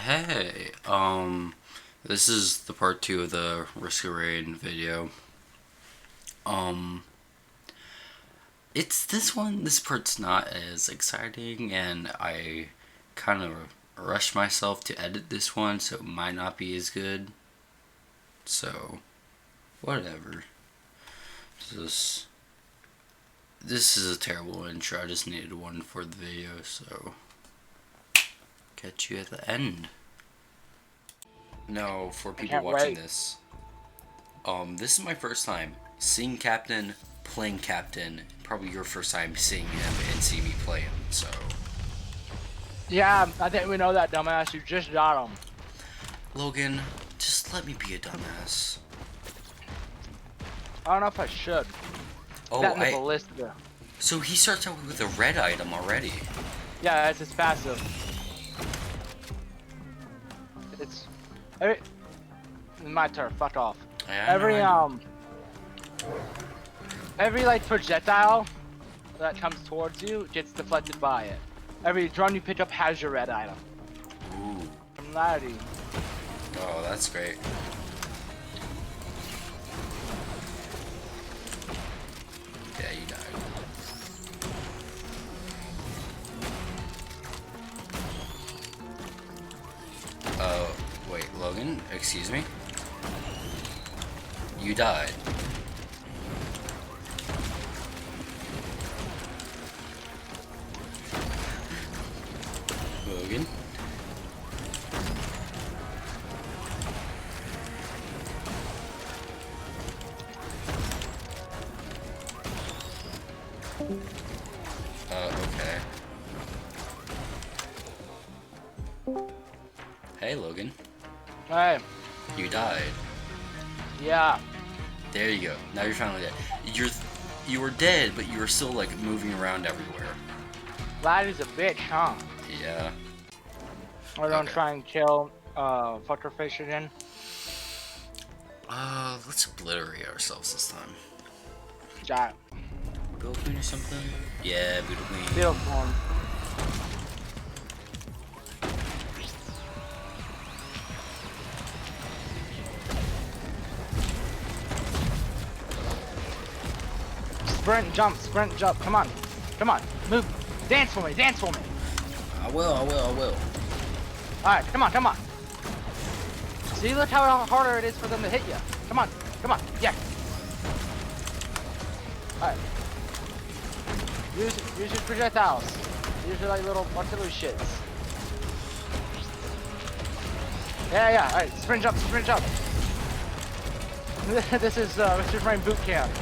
Hey, this is the part two of the Risk of Rain video. Um, this part's not as exciting, and I kind of rushed myself to edit this one, so it might not be as good. So, whatever. This, this is a terrible intro, I just needed one for the video, so catch you at the end. No, for people watching this. This is my first time seeing Captain, playing Captain. Probably your first time seeing him and seeing me play him, so. Yeah, I think we know that, dumbass. You just got him. Logan, just let me be a dumbass. I don't know if I should. Oh, That in the ballista. So he starts out with a red item already. Yeah, that's his passive. It's my turn. Fuck off. Yeah, Every like projectile that comes towards you gets deflected by it. Every drone you pick up has your red item. Ooh. From Laddie. Oh, that's great. Yeah, you died. Wait, Logan, excuse me? You died. Logan? Okay. Hey, Logan. Hey. You died. Yeah. There you go. Now you're finally dead. You were dead, but you were still like moving around everywhere. Laddie's a bitch, huh? Yeah. We're gonna try and kill Fuckerfish again. Let's obliterate ourselves this time. Got Build queen or something? Yeah, build queen. Build form. Sprint, jump, come on. Come on, move. Dance for me, dance for me. I will. Alright, come on. See, look how harder it is for them to hit you. Come on, yeah. Alright. Use your projectiles. Use your like little artillery shits. Yeah, alright, sprint jump. This is Mr. Frame boot camp.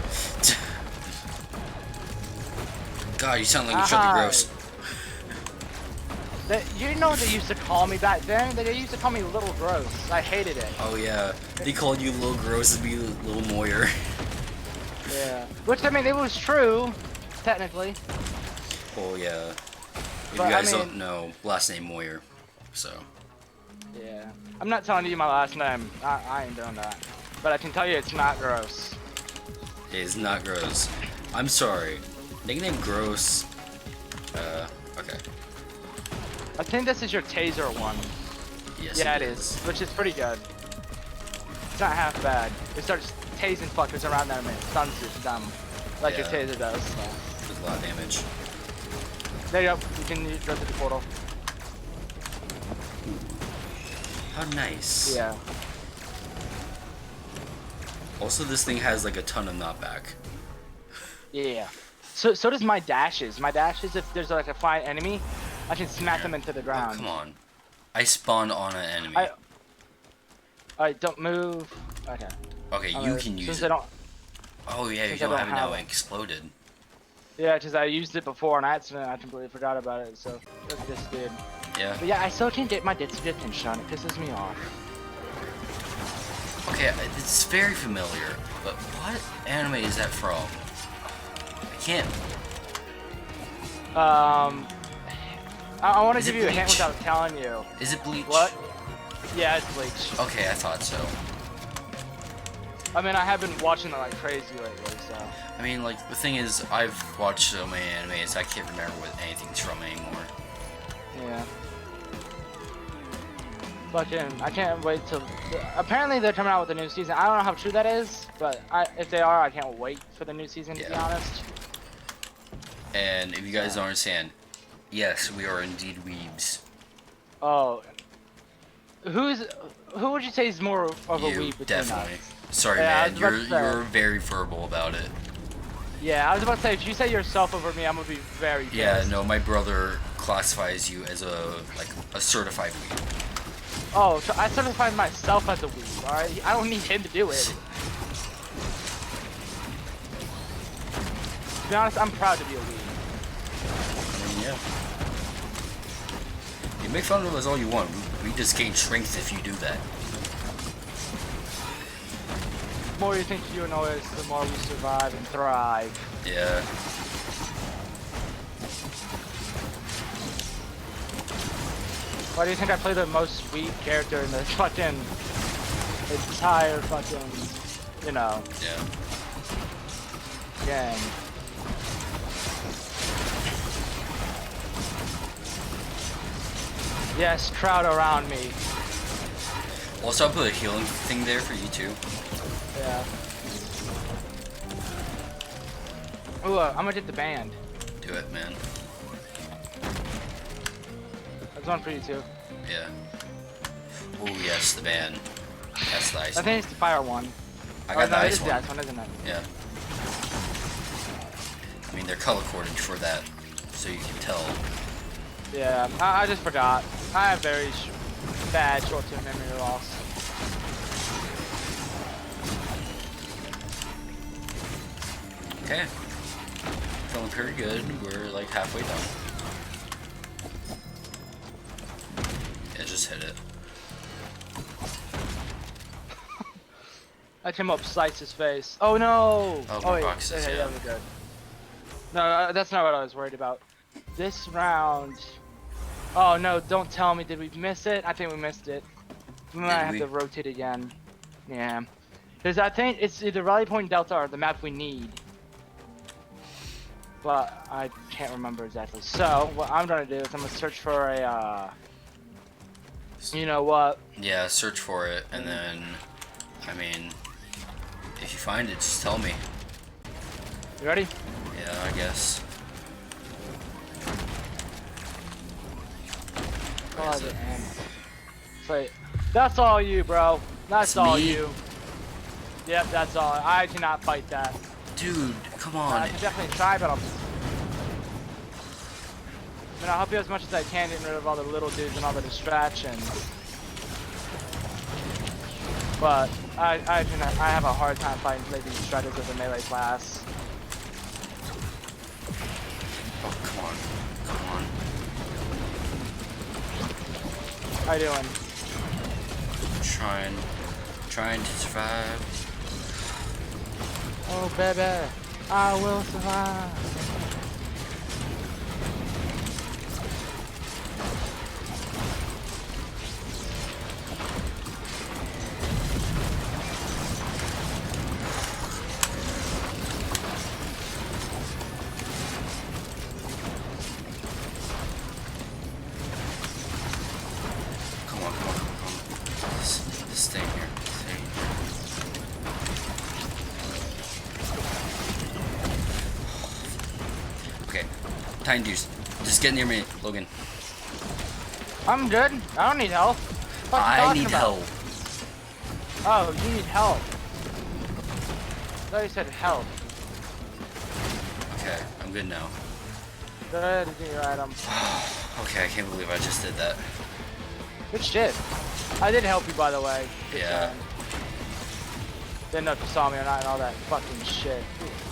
God, you sound like you should be gross. You know what they used to call me back then? They used to call me Little Gross. I hated it. Oh yeah, they called you Little Gross to be Little Moyer. Yeah. Which, I mean, it was true, technically. Oh yeah. If But, you guys I mean, don't know, last name Moyer, so. Yeah. I'm not telling you my last name. I ain't doing that. But I can tell you it's not gross. It is not gross. I'm sorry. Nickname gross. Okay. I think this is your taser one. Yes. Yeah, it is. Which is pretty good. It's not half bad. It starts tasing fuckers around them and it stuns them. Like your taser does. So. Does a lot of damage. There you go. You can go through the portal. How nice. Yeah. Also, this thing has like a ton of knockback. Yeah. So does my dashes. My dashes, if there's like a flying enemy, I can smack them into the ground. Oh, come on. I spawned on an enemy. Alright, don't move. Okay. Okay, you can use it. Oh yeah, you don't have it now. It exploded. Yeah, because I used it before on accident. I completely forgot about it. So look at this dude. Yeah. But yeah, I still can't get my attention on it. Pisses me off. Okay, it's very familiar, but what anime is that from? I can't. I want to give you a hint without telling you. Is it Bleach? What? Yeah, it's Bleach. Okay, I thought so. I mean, I have been watching it like crazy lately, so. I mean, like, the thing is, I've watched so many animes, I can't remember what anything's from anymore. Yeah. Fucking, I can't wait till. Apparently they're coming out with a new season. I don't know how true that is, but if they are, I can't wait for the new season. To be honest. And if you guys don't understand, yes, we are indeed weebs. Oh, who would you say is more of a You, weeb between definitely. us? Sorry, Yeah, man. You're very verbal about it. Yeah, I was about to say, if you say yourself over me, I'm gonna be very pissed. Yeah, no, my brother classifies you as a certified weeb. Oh, so I certified myself as a weeb, alright? I don't need him to do it. To be honest, I'm proud to be a weeb. I mean, yeah. You make fun of us all you want. We just gain strength if you do that. The more you think you know us, the more we survive and thrive. Yeah. Why do you think I play the most weak character in the fucking entire fucking, you know, Yeah. game? Yes, crowd around me. Also, I put a healing thing there for you too. Yeah. Ooh, I'm gonna get the band. Do it, man. There's one for you too. Yeah. Oh yes, the band. That's the ice I one. think it's the fire one. I got the it ice is the one. ice one, isn't it? Yeah. I mean, they're color coded for that, so you can tell. Yeah, I just forgot. I have very bad short-term memory loss. Okay. Feeling pretty good. We're like halfway done. Yeah, just hit it. I came up, sliced his face. Oh no! Oh, more wait. boxes, Okay, yeah. we're good. No, that's not what I was worried about. This round. Oh no! Don't tell me. Did we miss it? I think we missed it. We might have to rotate again. Yeah. Because I think it's either Rally Point Delta or the map we need. But I can't remember exactly. So what I'm gonna do is I'm gonna search for a. You know what? Yeah, search for it, and then, I mean, if you find it, just tell me. You ready? Yeah, I guess. Where is it? Wait, that's all you, bro. That's It's all me? you. Yep, that's all. I cannot fight that. Dude, come I on. can definitely try, but I mean, I'll help you as much as I can, getting rid of all the little dudes and all the distractions. But I have a hard time fighting these strikers with a melee class. Oh, come on. Come on. How you doing? Trying to survive. Oh, baby, I will survive. Come on. This thing here. Okay. Tiny Deuce. Just get near me, Logan. I'm good. I don't need help. What are you I talking need about? help. Oh, you need help. I thought you said help. Okay, I'm good now. Go ahead and get your item. Okay, I can't believe I just did that. Good shit. I did help you, by the way. Yeah. Didn't know if you saw me or not and all that fucking shit.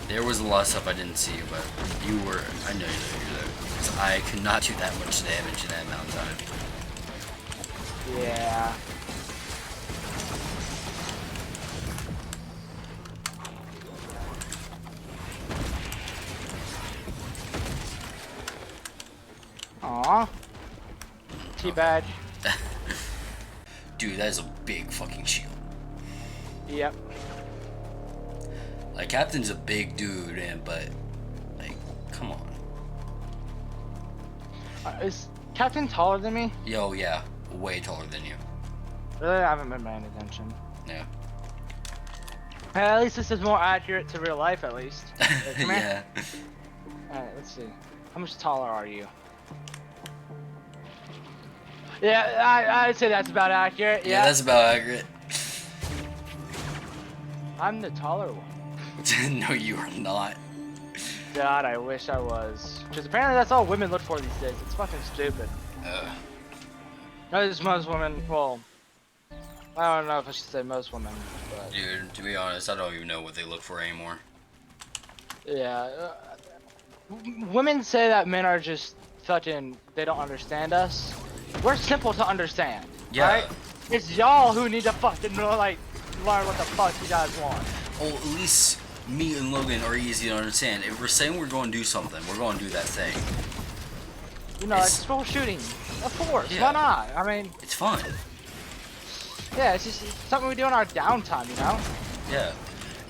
There was a lot of stuff I didn't see, but you were. I know you were there. Because I could not do that much damage in that amount of time. Yeah. Aw. Teabag. Dude, that is a big fucking shield. Yep. Like, Captain's a big dude, but, like, come on. Is Captain taller than me? Yo, yeah, way taller than you. Really, I haven't been paying attention. Yeah. At least this is more accurate to real life, at least. Hey, come here. Yeah. Alright, let's see. How much taller are you? Yeah, I'd say that's about accurate. Yeah, Yeah, that's about accurate. I'm the taller one. No, you are not. God, I wish I was. Because apparently that's all women look for these days. It's fucking stupid. Not just most women. Well, I don't know if I should say most women, but Dude, to be honest, I don't even know what they look for anymore. yeah. Women say that men are just fucking. They don't understand us. We're simple to understand. Yeah. Right? It's y'all who need to fucking like learn what the fuck you guys want. Oh, at least me and Logan are easy to understand. If we're saying we're going to do something, we're going to do that thing. You know, like It's- school shooting. Of course. Yeah. Why not? I mean, It's fun. yeah, it's just something we do in our downtime. You know. Yeah.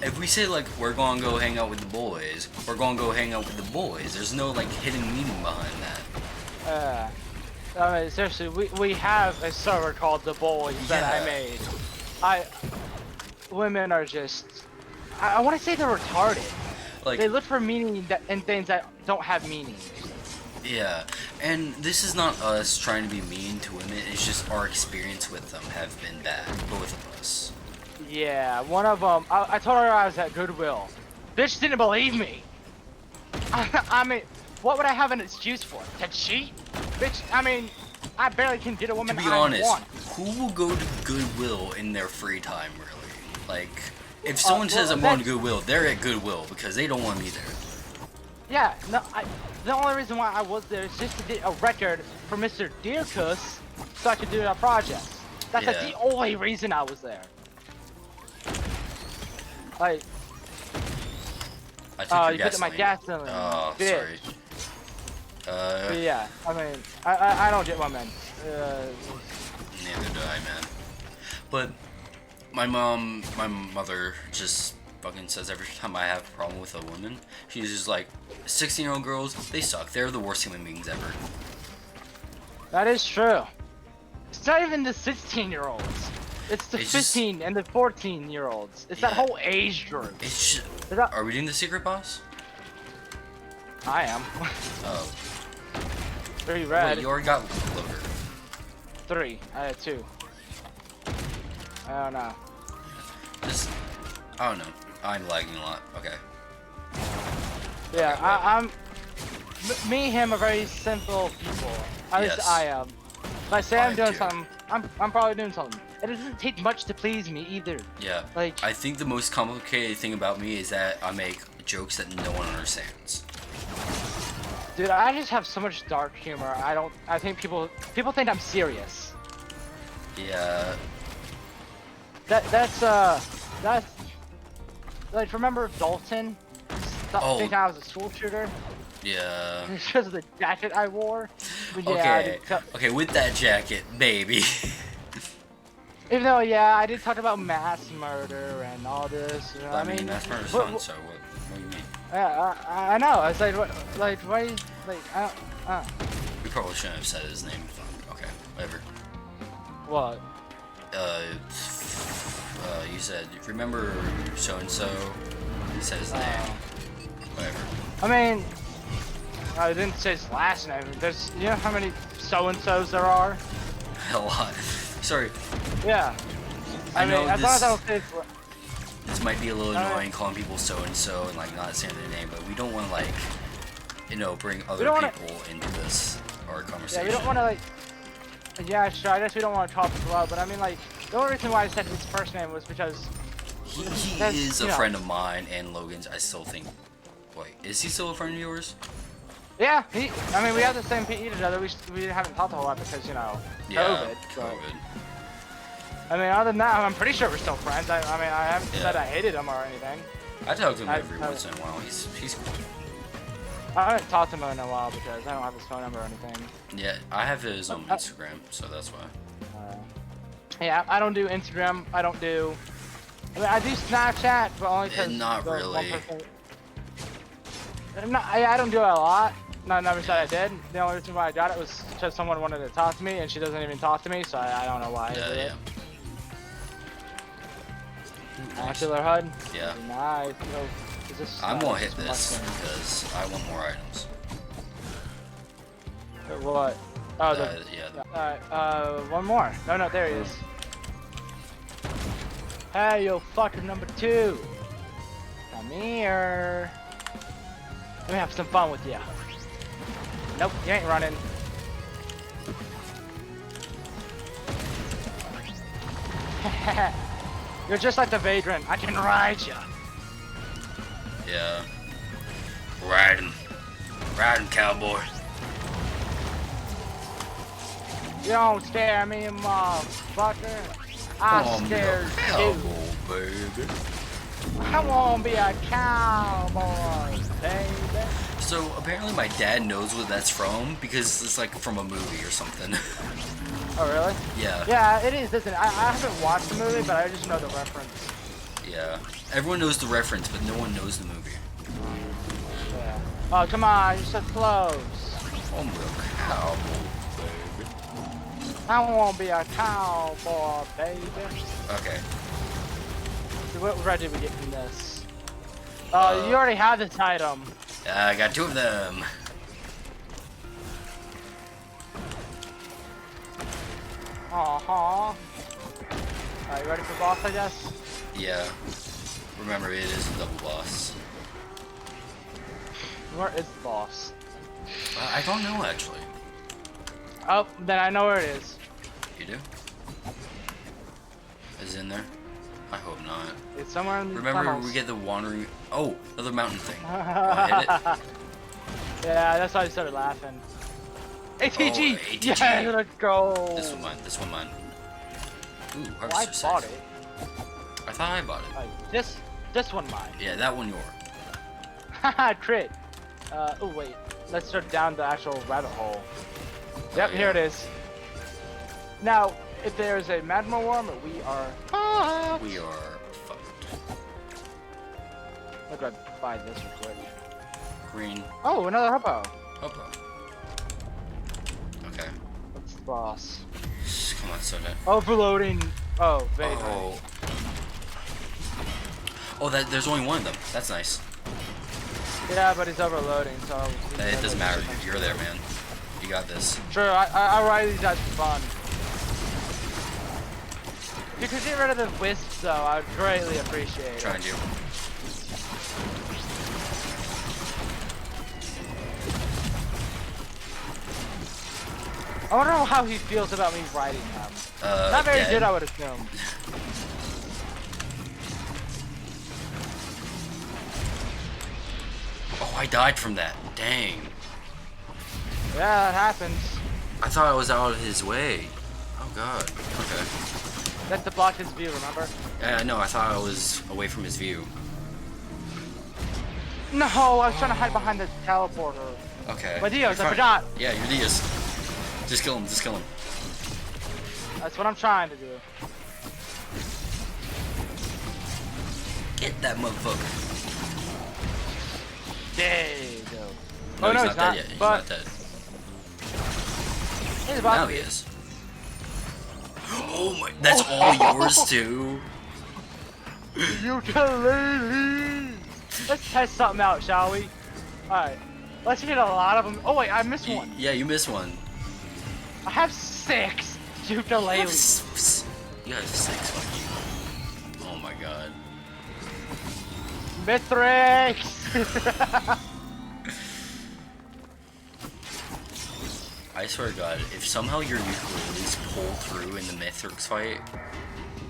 If we say like we're gonna go hang out with the boys, we're gonna go hang out with the boys. There's no like hidden meaning behind that. I mean, seriously, we have a server called The Boys that I Yeah. made. Women are just, I want to say they're retarded. Like, They look for meaning in things that don't have meaning. yeah. And this is not us trying to be mean to women. It's just our experience with them have been bad, both of us. Yeah, one of them, I told her I was at Goodwill. Bitch didn't believe me. I mean, what would I have an excuse for? To cheat? Bitch, I mean, I barely can get a woman To be I honest, want. who will go to Goodwill in their free time, really? Like, if someone well, says I'm going to that's- Goodwill, they're at Goodwill because they don't want to be there. Yeah, no, the only reason why I was there is just to get a record for Mr. Deerkus so I could do a project. That's like Yeah. the only reason I was there. Like, I took your you put my gasoline. gasoline. Oh, bitch. sorry. But yeah, I mean, I don't get women. Neither do I, man. But my mother just fucking says every time I have a problem with a woman, she's just like, 16-year-old girls, they suck. They're the worst human beings ever. That is true. It's not even the 16-year-olds. It's the It's just- 15 and the 14-year-olds. It's that Yeah. whole age group. It's just, Is that- are we doing the secret boss? I am. Oh, 3 red. wait, you already got Loader. 3. I had 2. I don't know. Just, I don't know. I'm lagging a lot. Okay. Yeah, Okay, I'm. Me and him are very simple people. At least Yes. I am. If I say I I'm doing too. something, I'm probably doing something. It doesn't take much to please me either. Yeah. Like, I think the most complicated thing about me is that I make jokes that no one understands. dude, I just have so much dark humor. I think people think I'm serious. Yeah. That's like, remember Dalton? Oh. Thinking I was a school shooter Yeah. because of the jacket I wore. But yeah, I Okay. did cut- Okay, with that jacket, baby. even though, yeah, I did talk about mass murder and all this. You know, I mean, that's part of what- fun, so what do you mean? Yeah, I know. It's like, what, why, We probably shouldn't have said his name. Okay, whatever. what? You said, remember so-and-so? He said his name. Whatever. I mean, I didn't say his last name. There's, you know how many so-and-sos there are? A lot. Sorry, Yeah. I know mean, as long as I this- don't say his, this might be a little Alright. annoying calling people so-and-so and like not saying their name, but we don't want to like, you know, bring other don't wanna- people into this, our yeah, conversation. we don't want to like, yeah, sure, I guess we don't want to call people out, but I mean, like, the only reason why I said his first name was because, He That's- is a yeah. friend of mine and Logan's. I still think. Wait, is he still a friend of yours? yeah, I mean, we have the same PE together. We haven't talked a whole lot because, you know, COVID. But, COVID. I mean, other than that, I'm pretty sure we're still friends. I mean, I haven't Yeah. said I hated him or anything. I talk to him I- every once in a while. He's cool. I haven't talked to him in a while because I don't have his phone number or anything. Yeah, I have his own Instagram, so that's why. Yeah, I don't do Instagram. I don't do. I mean, I do Snapchat, but only because. Not really. I don't do it a lot. Never said I did. The only reason why I got it was because someone wanted to talk to me, and she doesn't even talk to me, so I don't know why I Yeah, did yeah. it. Nice. Ocular HUD. Yeah. Nice. Yo, is this, I'm gonna hit this this mushroom? because I want more items. What? Oh, the. Yeah. Alright, one more. No, there he is. Hey, yo, fucker number 2. Come here. Let me have some fun with you. Nope, you ain't running. You're just like the Vagrant. I can ride you. Yeah. Ride him. Ride him, cowboy. You don't scare me, motherfucker. I'm scared too. Cowboy, baby. I won't be a cowboy, baby. So apparently my dad knows what that's from because it's like from a movie or something. Oh, really? Yeah. Yeah, it is, isn't it? I haven't watched the movie, but I just know the reference. Yeah. Everyone knows the reference, but no one knows the movie. Yeah. Oh, come on, you're so close. I'm a cowboy, baby. I won't be a cowboy, baby. Okay. So what red did we get from this? Oh, you already have this item. I got 2 of them. Alright, you ready for boss, I guess? Yeah. Remember, it is a double boss. Where is the boss? I don't know, actually. Oh, then I know where it is. You do? Is it in there? I hope not. It's somewhere in the Remember, tunnels. we get the wandering... Oh, another mountain thing. Wanna hit it? Yeah, that's why I started laughing. ATG! Oh, ATG. Yeah, let's go! This one mine. This one mine. Ooh, Well, I harvester bought safe. it. I thought I bought it. This one mine. Yeah, that one your. Haha, crit. Oh wait. Let's start down the actual rabbit hole. Yep, yeah. here it is. Now, if there's a magma worm, we are fucked. We are fucked. Look, I buy this real quick. Green. Oh, another hippo. Hoppo. Okay. What's the boss? Come on, Soda. Overloading. Oh, Vader. Oh. Oh, there's only one of them. That's nice. Yeah, but he's overloading, so. It doesn't matter. You're there, man. You got this. Sure, I ride these guys for fun. If you could get rid of the wisps, though, I would greatly appreciate it. Trying to. I wonder how he feels about me riding him. Not very dead. good, I would assume. Oh, I died from that. Dang. Yeah, that happens. I thought I was out of his way. Oh god. Okay. That's to block his view, remember? Yeah, no, I thought I was away from his view. No, I was trying to hide behind the teleporter. Okay. My Dios, You're I fine. forgot. Yeah, you're Dios. Just kill him, just kill him. That's what I'm trying to do. Get that motherfucker. There you go. No, Oh, he's no, not dead yet. He's but not dead. he's about Now to he be. is. Oh my, that's all yours too? Ukulele! Let's test something out, shall we? Alright. Let's get a lot of them. Oh wait, I missed one. Yeah, you missed one. I have 6 You ukuleles. have 6 fucking. Oh my god. Mithrix! I swear to god, if somehow your ukuleles pull through in the Mithrix fight,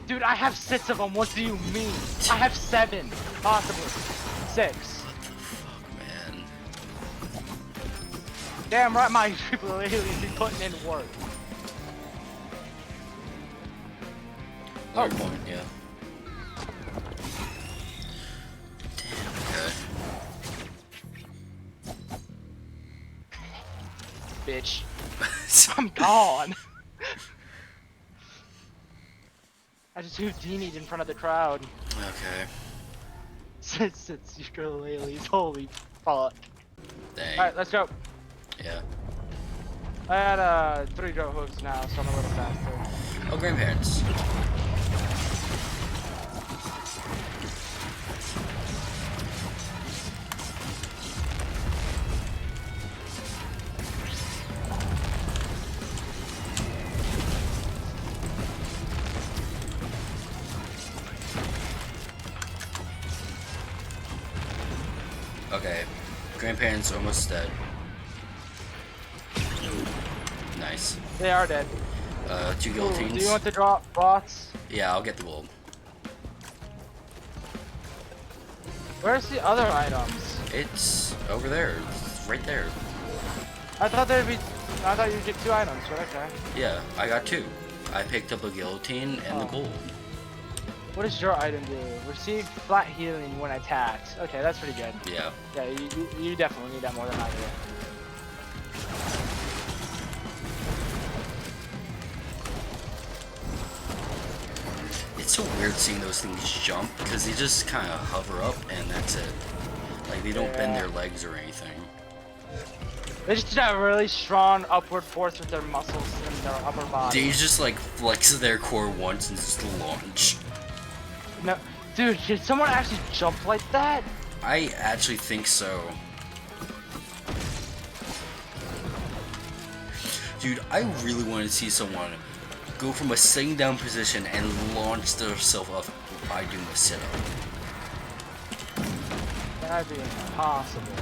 Dude, I have 6 of them. What do you mean? I have 7, possibly 6. what the fuck, man? Damn right, my ukuleles be putting in work. Third point, yeah. Damn, Bitch, okay. I'm gone. I just Houdini'd in front of the crowd. Okay. Since it's ukuleles, holy fuck. Dang. Alright, let's go. Yeah. I had 3 goat hooks now, so I'm a little faster. Oh, grandparents. Okay. Grandparents almost dead. Nice. They are dead. 2 Ooh, guillotines. do you want to drop bots? Yeah, I'll get the gold. Where's the other items? It's over there. It's right there. I thought there'd be. I thought you'd get 2 items, but okay. Yeah, I got 2. I picked up a guillotine and the gold. What does your item do? Receive flat healing when attacked. Okay, that's pretty good. Yeah. Yeah, you definitely need that more than I do. It's so weird seeing those things jump because they just kind of hover up and that's it. Like they don't bend their legs or anything. They just have a really strong upward force with their muscles and their upper body. They just like flex their core once and just launch. No, dude, did someone actually jump like that? I actually think so. Dude, I really want to see someone go from a sitting down position and launch themselves up by doing a sit up. That'd be impossible.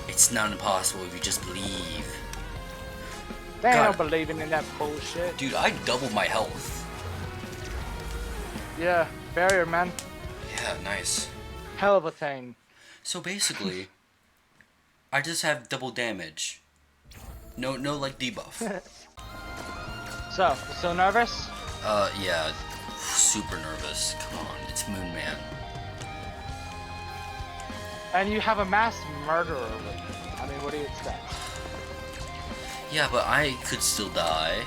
It's not impossible if you just believe. They ain't no God. believing in that bullshit. Dude, I doubled my health. Yeah, barrier, man. Yeah, nice. Hell of a thing. So basically, I just have double damage. No like debuff. So, you still nervous? Yeah, super nervous. Come on, it's Moon Man. And you have a mass murderer with you. I mean, what do you expect? Yeah, but I could still die.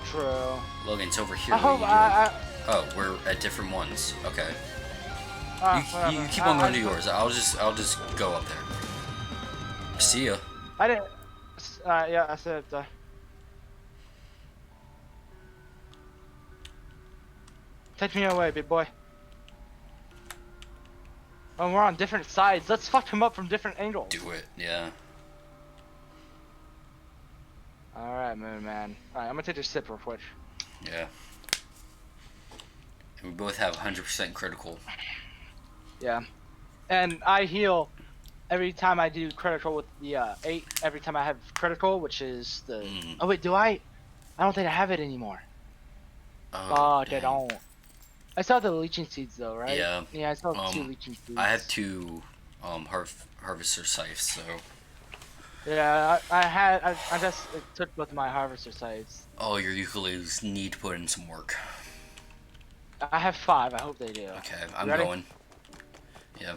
True. Logan, it's over here. I hope What are you doing? Oh, we're at different ones. Okay. You keep on going to yours. I'll just go up there. See ya. I didn't. Yeah, I said. Take me away, big boy. Oh, we're on different sides. Let's fuck him up from different angles. Do it. Yeah. Alright, Moon Man. Alright, I'm gonna take a sip real quick. Yeah. And we both have 100% critical. Yeah. And I heal every time I do critical with the 8. Every time I have critical, which is the. Oh, wait, do I? I don't think I have it anymore. Oh, They don't. I saw the leeching seeds though, right? Yeah. Yeah, I saw 2 leeching seeds. I have 2 harvester scythes, so. Yeah, I just took both my harvester sites. Oh, your ukuleles need to put in some work. I have 5. I hope they do. Okay, I'm ready? going. Yeah.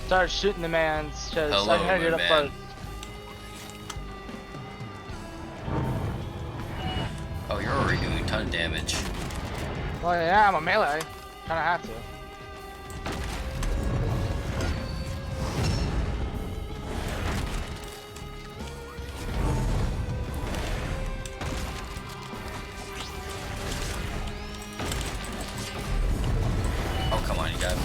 Start shooting the mans, because Hello, I'm gonna get up man. first. Oh, you're already doing a ton of damage. Well, yeah, I'm a melee. Kinda have to. Oh, come on, you got it.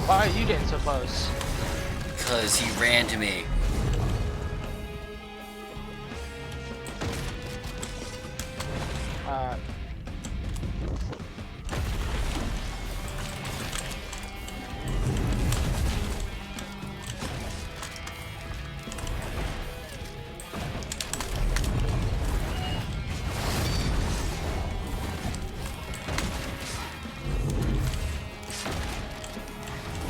Why are you getting so close? Because he ran to me.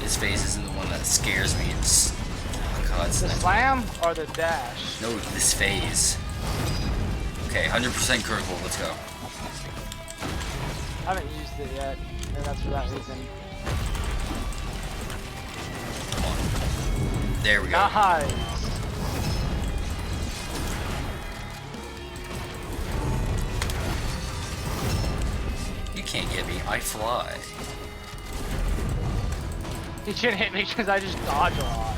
This phase isn't the one that scares me. It's oh god, it's The slam or the dash? no, this phase. Okay, 100% critical. Let's go. I haven't used it yet, and that's for that reason. Come on. There we go. Nice. You can't get me. I fly. You shouldn't hit me because I just dodge a lot.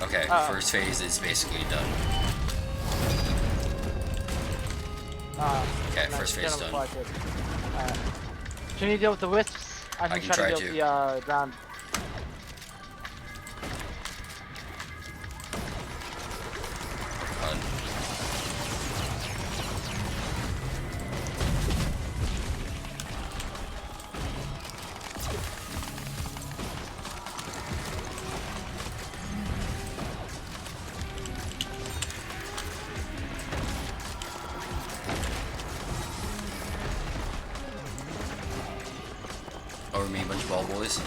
Okay, first phase is basically done. Okay, Nice, first phase get him done. fly good. Can you deal with the wisps? I can try to deal with the ground. Over me, a bunch of ball boys.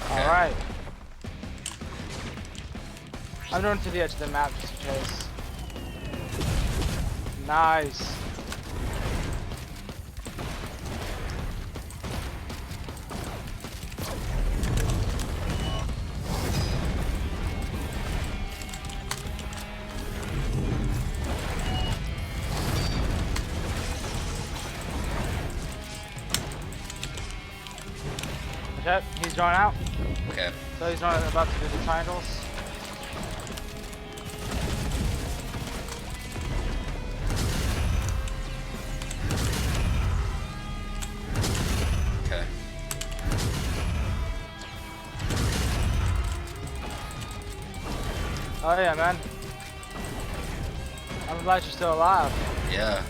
Okay. Alright. I'm going to the edge of the map just in case. Nice. Yep, he's drawn out. Okay. So he's not about to do the triangles. Okay. Oh yeah, man. I'm glad you're still alive. Yeah.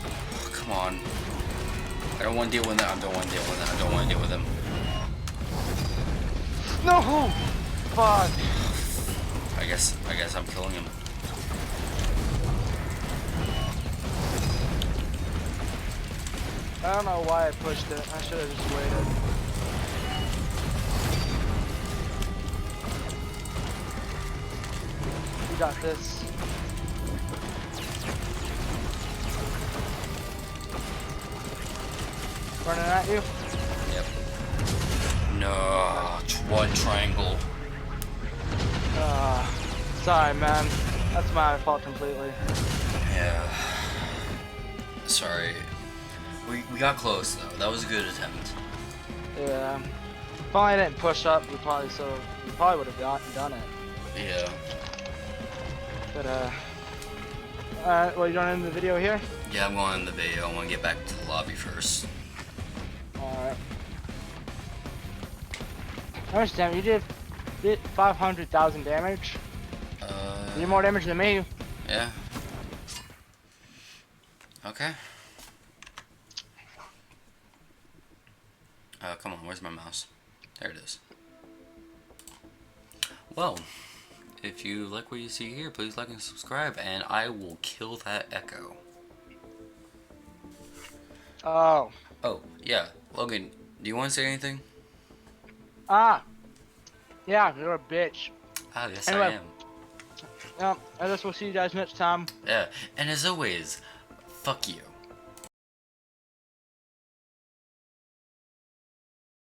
Oh, come on. I don't want to deal with that. I don't want to deal with that. I don't want to deal with him. No! Fuck. I guess I'm killing him. I don't know why I pushed it. I should have just waited. You got this. Running at you. Yep. No, one triangle. Sorry, man. That's my fault completely. Yeah. Sorry. We got close though. That was a good attempt. Yeah. If only I didn't push up, we probably would have done it. Yeah. But alright, well, you don't end the video here? Yeah, I'm going in the video. I want to get back to the lobby first. Alright. How much damage? You did 500,000 damage. You did more damage than me. Yeah. Okay. Come on, where's my mouse? There it is. Well, if you like what you see here, please like and subscribe, and I will kill that echo. Oh. Oh, yeah. Logan, do you want to say anything? Ah. Yeah, you're a bitch. Ah, yes, Anyway. I am. Yeah, I guess we'll see you guys next time. Yeah, and as always, fuck you.